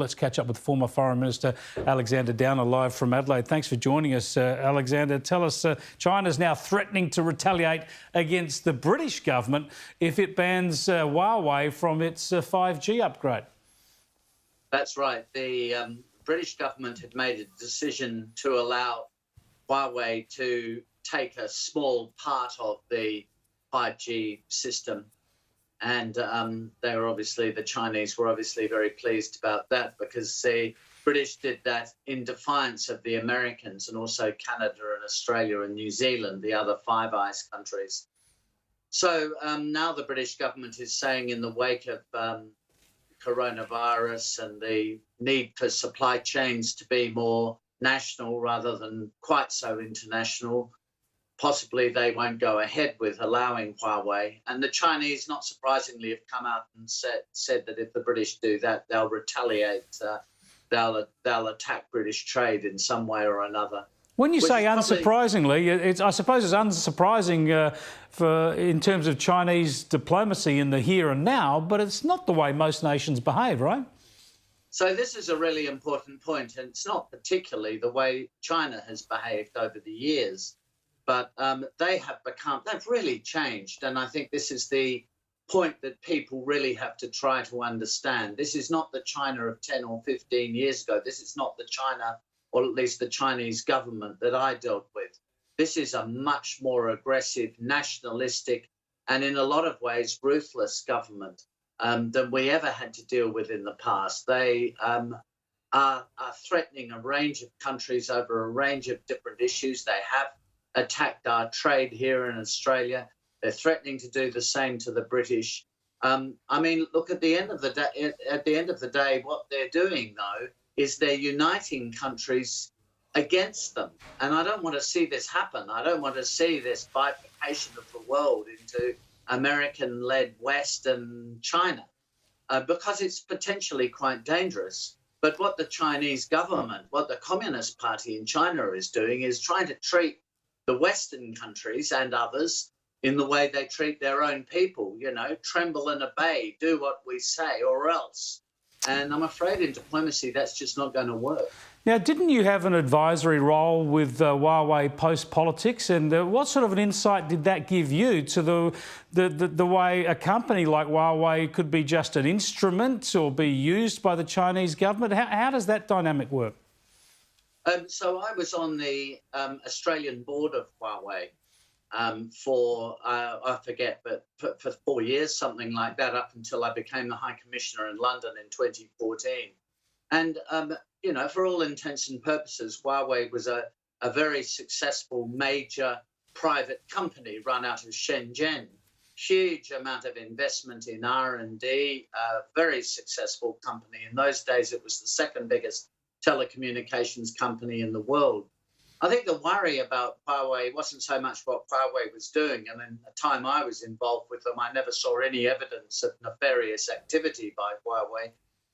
Let's catch up with former Foreign Minister Alexander Downer live from Adelaide. Thanks for joining us, Alexander. Tell us, China's now threatening to retaliate against the British government if it bans Huawei from its 5G upgrade. That's right. The British government had made a decision to allow Huawei to take a small part of the 5G system. And the Chinese were obviously very pleased about that, because the British did that in defiance of the Americans and also Canada and Australia and New Zealand, the other Five Eyes countries. So now the British government is saying, in the wake of coronavirus and the need for supply chains to be more national rather than quite so international, possibly they won't go ahead with allowing Huawei. And the Chinese, not surprisingly, have come out and said that if the British do that, they'll retaliate. They'll attack British trade in some way or another. When you say unsurprisingly, I suppose it's unsurprising in terms of Chinese diplomacy in the here and now, but it's not the way most nations behave, right? So this is a really important point, and it's not particularly the way China has behaved over the years. But they've really changed. And I think this is the point that people really have to try to understand. This is not the China of 10 or 15 years ago. This is not the China, or at least the Chinese government that I dealt with. This is a much more aggressive, nationalistic, and in a lot of ways, ruthless government than we ever had to deal with in the past. They are threatening a range of countries over a range of different issues. They have attacked our trade here in Australia. They're threatening to do the same to the British. I mean, look, at the end of the day, what they're doing, though, is they're uniting countries against them. And I don't want to see this happen. I don't want to see this bifurcation of the world into American-led West and China, because it's potentially quite dangerous. But what the Chinese government, what the Communist Party in China is doing, is trying to treat the Western countries and others in the way they treat their own people, you know, tremble and obey, do what we say or else. And I'm afraid in diplomacy, that's just not going to work. Now, didn't you have an advisory role with Huawei post-politics? And what sort of an insight did that give you to the way a company like Huawei could be just an instrument or be used by the Chinese government? How does that dynamic work? So I was on the Australian board of Huawei for, I forget, but for 4 years, something like that, up until I became the High Commissioner in London in 2014. And, you know, for all intents and purposes, Huawei was a very successful major private company run out of Shenzhen. Huge amount of investment in R&D, a very successful company. In those days, it was the second biggest telecommunications company in the world. I think the worry about Huawei wasn't so much what Huawei was doing. And in the time I was involved with them, I never saw any evidence of nefarious activity by Huawei.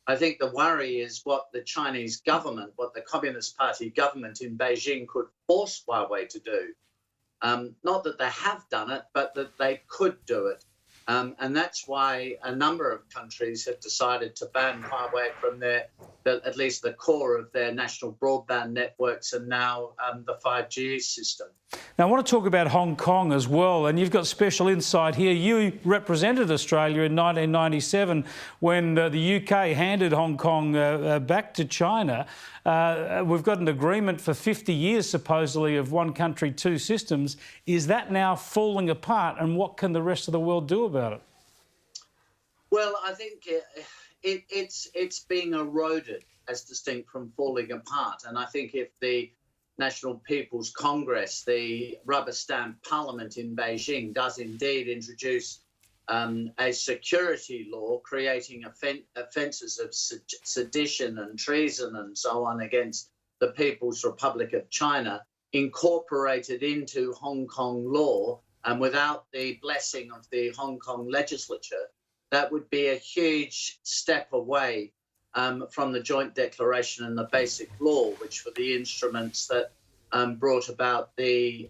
I think the worry is what the Chinese government, what the Communist Party government in Beijing could force Huawei to do. Not that they have done it, but that they could do it. And that's why a number of countries have decided to ban Huawei from at least the core of their national broadband networks and now the 5G system. Now, I want to talk about Hong Kong as well, and you've got special insight here. You represented Australia in 1997 when the UK handed Hong Kong back to China. We've got an agreement for 50 years, supposedly, of one country, two systems. Is that now falling apart, and what can the rest of the world do about it? Well, I think it's being eroded as distinct from falling apart. And I think if the National People's Congress, the rubber stamp parliament in Beijing, does indeed introduce a security law creating offences of sedition and treason and so on against the People's Republic of China, incorporated into Hong Kong law and without the blessing of the Hong Kong legislature, that would be a huge step away from the Joint Declaration and the Basic Law, which were the instruments that brought about the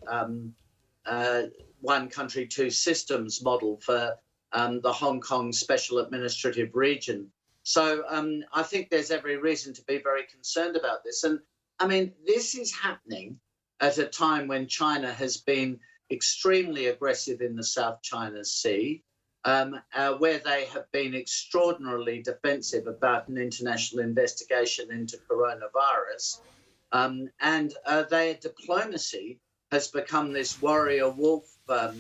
one country, two systems model for the Hong Kong Special Administrative Region. So I think there's every reason to be very concerned about this. And I mean, this is happening at a time when China has been extremely aggressive in the South China Sea, where they have been extraordinarily defensive about an international investigation into coronavirus. And their diplomacy has become this warrior wolf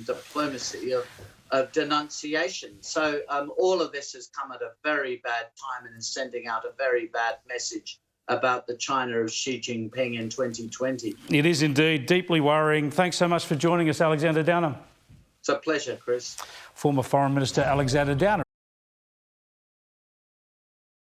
diplomacy of denunciation. So all of this has come at a very bad time and is sending out a very bad message about the China of Xi Jinping in 2020. It is indeed deeply worrying. Thanks so much for joining us, Alexander Downer. It's a pleasure, Chris. Former Foreign Minister Alexander Downer.